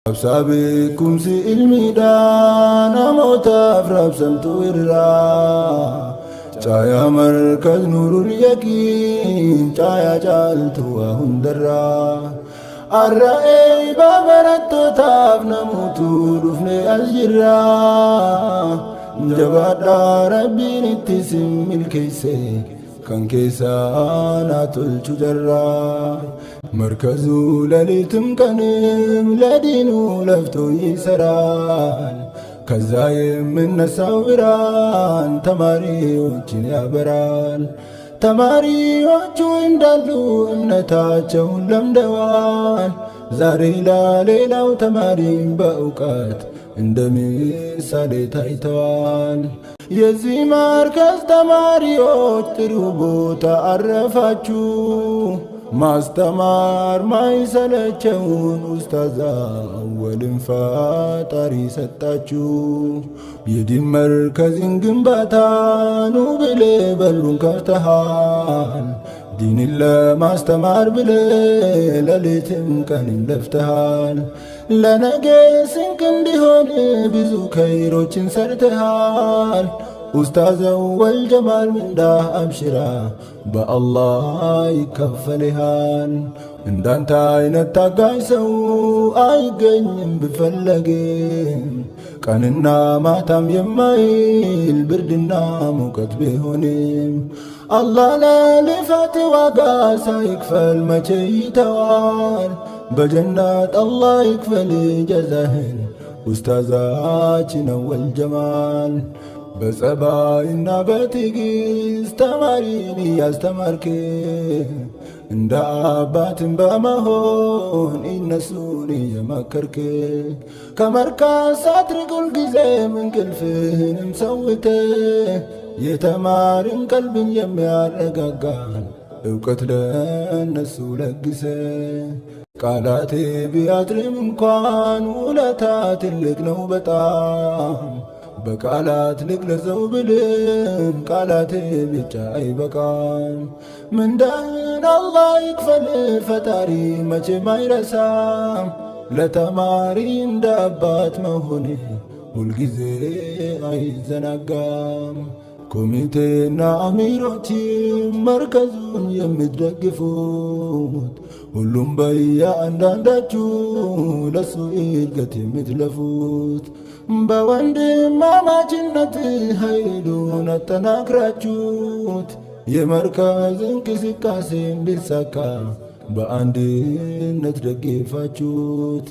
أبسابكم سي الميدان أموتا فرابسمت ورا جايا مركز نور اليقين جايا جالت وهندرا الرأي بابرتو تاف نموتو رفني الجرا جبادا ربي نتسم الكيسي كان كيسانا الجرا مركزو لليتم كنم لدينو لفتو يسران كزايم من نساوران تماريوچن ያበራል ተማሪዎቹ እንዳሉ እምነታቸው ለምደዋል ዛሬ ለሌላው ተማሪ በእውቀት እንደምሳሌ ታይተዋል የዚህ መርከዝ ተማሪዎች ጥሩ ቦታ አረፋችሁ ማስተማር ማይሰለቸውን ኡስታዝ አወልን ፈጣሪ ሰጣችሁ የዲን መርከዝን ግንባታ ኑ ብለህ በሩን ከፍተሃል ዲንን ለማስተማር ብለህ ሌሊትም ቀንም ለፍተሃል ለነገ ስንቅ እንዲሆን ብዙ ከይሮችን ሰርተሃል ኡስታዝ አወል ጀማል ምንዳ አብሽራ በአላህ ይከፈልሃል እንዳንተ አይነት ታጋይ ሰው አይገኝም ብፈለግም ቀንና ማታም የማይል ብርድና ሙቀት ቢሆንም አላህ ለልፋት ዋጋ ሳይክፈል መቼ ይተዋል በጀናት አላህ ይክፈል ጀዛህን ኡስታዛችን አወል ጀማል በጸባይና በትዕግስት ተማሪን ያስተማርክ እንደ አባትን በመሆን እነሱን የመከርክ ከመርካዝ ሳትርቅ ሁልጊዜ እንቅልፍህንም ሰውተህ የተማሪን ቀልብን የሚያረጋጋ እውቀት ለነሱ ለግሰ ቃላቴ ቢያጥርም እንኳን ውለታ ትልቅ ነው በጣም በቃላት ልግለጸው ብልም ቃላቴ ብቻ አይበቃም ምንዳን አላህ ይክፈል ፈጣሪ መቼም አይረሳም ለተማሪ እንደ አባት መሆን ሁልጊዜ አይዘናጋም ኮሚቴና አሚሮች መርከዙን የምትደግፉት ሁሉም በየአንዳንዳችሁ ለሱ እድገት የምትለፉት በወንድማማችነት ኃይሉን አጠናክራችሁት የመርከዝ እንቅስቃሴ እንዲሳካ በአንድነት ደግፋችሁት